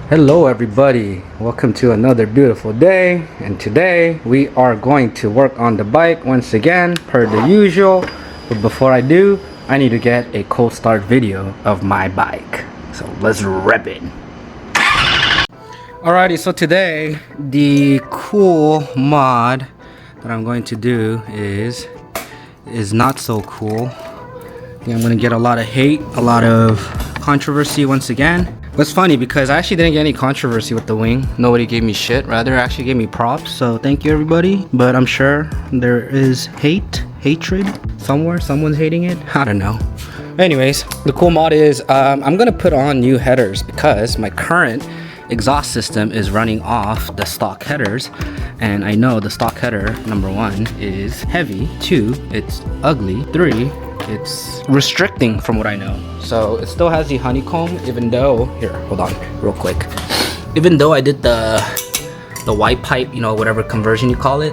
Hello everybody, welcome to another beautiful day, and today we are going to work on the bike once again per the usual. But before I do, I need to get a cold start video of my bike, so let's rip it. Alrighty, so today the cool mod that I'm going to do is not so cool. I think I'm gonna get a lot of hate, a lot of controversy once again. It's funny because I actually didn't get any controversy with the wing. Nobody gave me shit, rather actually gave me props, so thank you everybody. But I'm sure there is hatred somewhere. Someone's hating it, I don't know. Anyways, the cool mod is I'm gonna put on new headers because my current exhaust system is running off the stock headers, and I know the stock header, number one, is heavy, two, it's ugly, three, it's restricting from what I know. So it still has the honeycomb, even though, here, hold on real quick, even though I did the white pipe, you know, whatever conversion you call it,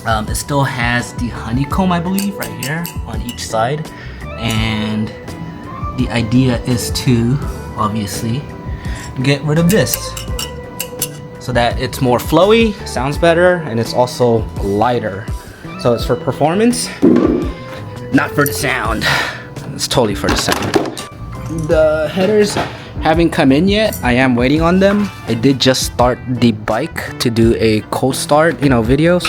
it still has the honeycomb, I believe, right here on each side. And the idea is to obviously get rid of this so that it's more flowy, sounds better, and it's also lighter. So it's for performance, not for the sound. It's totally for the sound. The headers haven't come in yet. I am waiting on them. I did just start the bike to do a cold start, you know, videos.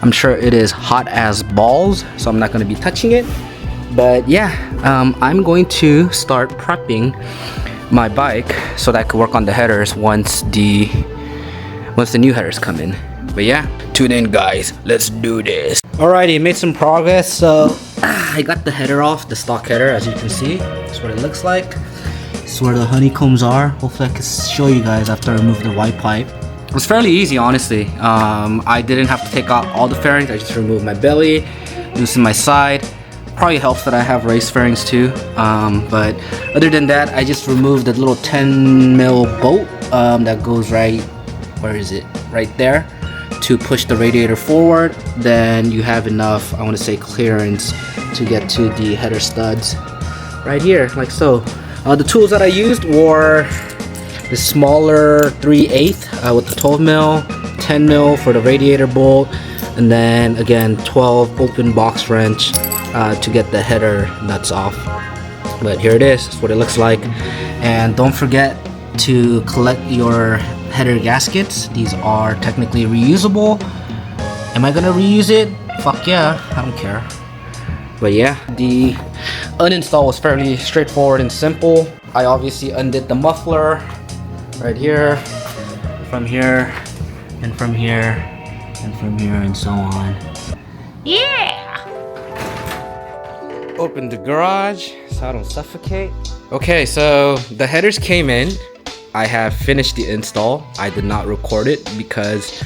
I'm sure it is hot as balls, so I'm not going to be touching it. But yeah, I'm going to start prepping my bike so that I can work on the headers once the new headers come in. But yeah, tune in guys, let's do this. Alrighty, made some progress. So I got the header off, the stock header, as you can see. That's what it looks like. This is where the honeycombs are. Hopefully I can show you guys after I remove the white pipe. It was fairly easy, honestly. I didn't have to take out all the fairings. I just removed my belly, loosened my side. Probably helps that I have race fairings too. But other than that, I just removed the little 10 mil bolt that goes right, where is it? Right there, to push the radiator forward. Then you have enough, I want to say, clearance to get to the header studs right here, like so. The tools that I used were the smaller 3/8 with the 12 mil, 10 mil for the radiator bolt, and then again 12 open box wrench to get the header nuts off. But here it is, that's what it looks like. And don't forget to collect your header gaskets. These are technically reusable. Am I gonna reuse it? Fuck yeah, I don't care. But yeah, the uninstall was fairly straightforward and simple. I obviously undid the muffler right here, from here, and from here, and from here, and so on. Yeah! Open the garage so I don't suffocate. Okay, so the headers came in. I have finished the install. I did not record it because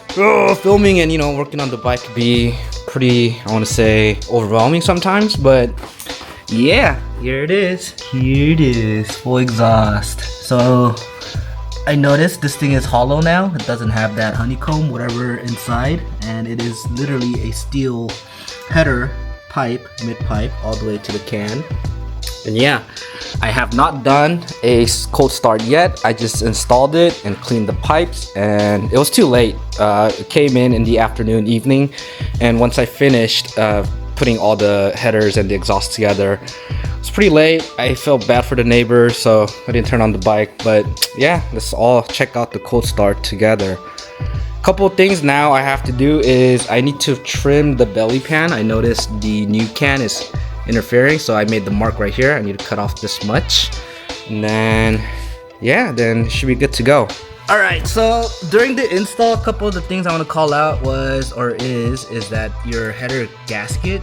filming and, you know, working on the bike can be pretty, I want to say, overwhelming sometimes. But yeah, here it is. Here it is, full exhaust. So I noticed this thing is hollow now. It doesn't have that honeycomb, whatever, inside, and it is literally a steel header pipe, mid pipe, all the way to the can. And yeah, I have not done a cold start yet. I just installed it and cleaned the pipes, and it was too late. It came in the afternoon, evening, and once I finished putting all the headers and the exhaust together, it's pretty late. I felt bad for the neighbors, so I didn't turn on the bike. But yeah, let's all check out the cold start together. Couple of things now I have to do is I need to trim the belly pan. I noticed the new can is interfering, so I made the mark right here. I need to cut off this much, and then yeah, then it should be good to go. All right, so during the install, a couple of the things I want to call out is that your header gasket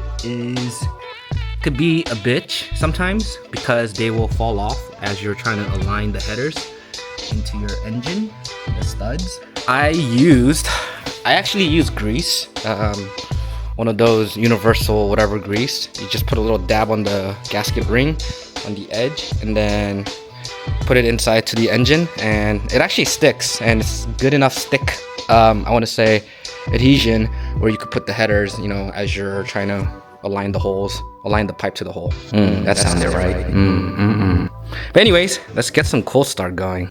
could be a bitch sometimes because they will fall off as you're trying to align the headers into your engine, the studs. I actually used grease, one of those universal whatever grease. You just put a little dab on the gasket ring on the edge and then put it inside to the engine, and it actually sticks, and it's good enough stick, I want to say, adhesion where you could put the headers, you know, as you're trying to align the pipe to the hole. That sounded right. But anyways, let's get some cold start going.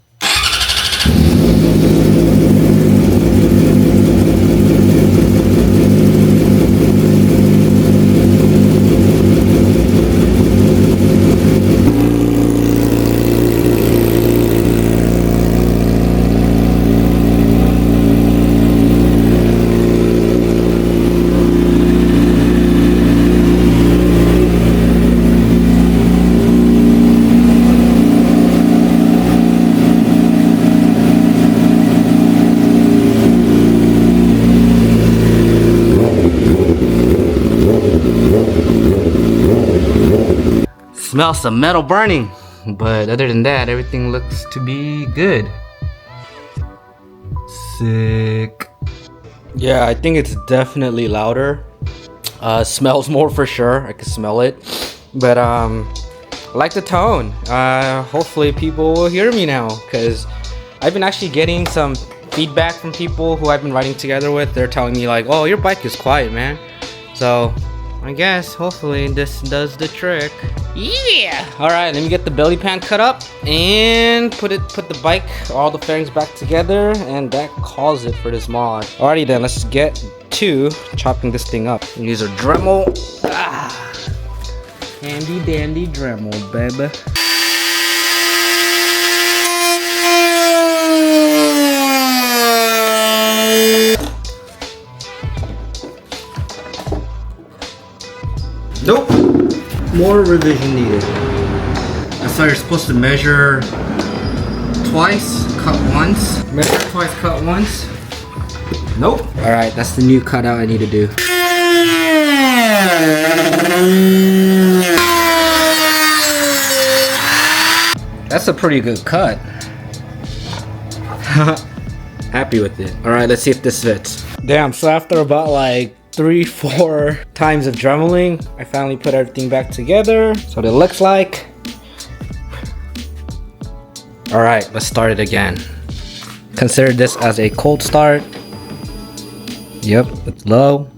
Smells some metal burning, but other than that, everything looks to be good. Sick. Yeah, I think it's definitely louder. Smells more for sure. I can smell it, but I like the tone. Hopefully people will hear me now, because I've been actually getting some feedback from people who I've been riding together with. They're telling me like, "Oh, your bike is quiet, man." So I guess hopefully this does the trick. Yeah. All right, let me get the belly pan cut up and put the bike, all the fairings back together, and that calls it for this mod. Alrighty then, let's get to chopping this thing up. Use a Dremel. Handy dandy Dremel, baby. Nope. More revision needed. I saw you're supposed to measure twice, cut once. Measure twice, cut once. Nope. Alright, that's the new cutout I need to do. That's a pretty good cut. Happy with it. Alright, let's see if this fits. Damn, so after about like 3-4 times of dremeling, I finally put everything back together. So what it looks like. All right, let's start it again. Consider this as a cold start. Yep, it's low.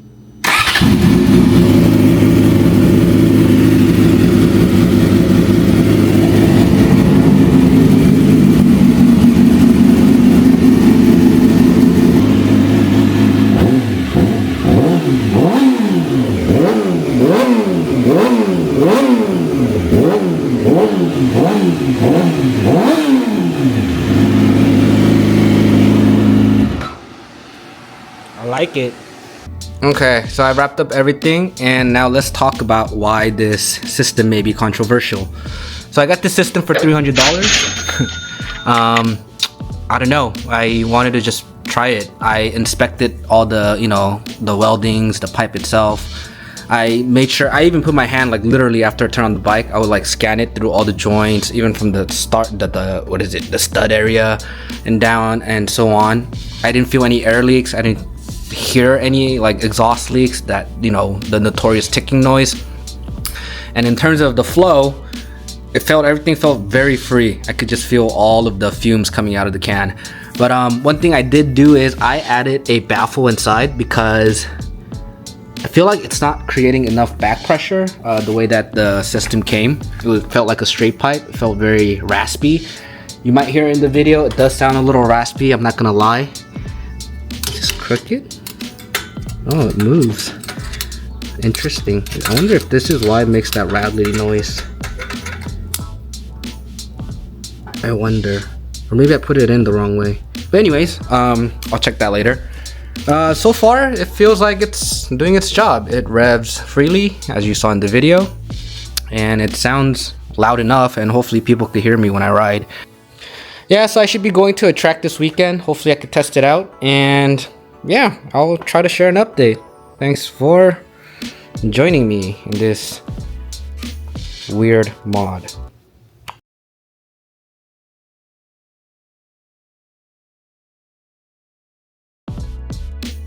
I like it. Okay, so I wrapped up everything, and now let's talk about why this system may be controversial. So I got this system for $300. I don't know, I wanted to just try it. I inspected all the, you know, the weldings, the pipe itself. I made sure, I even put my hand, like literally after I turn on the bike, I would like scan it through all the joints, even from the start, the stud area and down and so on. I didn't feel any air leaks. I didn't hear any like exhaust leaks, that, you know, the notorious ticking noise. And in terms of the flow, everything felt very free. I could just feel all of the fumes coming out of the can. But one thing I did do is I added a baffle inside, because I feel like it's not creating enough back pressure the way that the system came. It felt like a straight pipe. It felt very raspy. You might hear in the video, it does sound a little raspy, I'm not gonna lie. Just crooked. Oh, it moves. Interesting. I wonder if this is why it makes that rattly noise. I wonder. Or maybe I put it in the wrong way. But anyways, I'll check that later. So far, it feels like it's doing its job. It revs freely, as you saw in the video. And it sounds loud enough, and hopefully people can hear me when I ride. yeah, so I should be going to a track this weekend. Hopefully I could test it out, and yeah, I'll try to share an update. Thanks for joining me in this weird mod.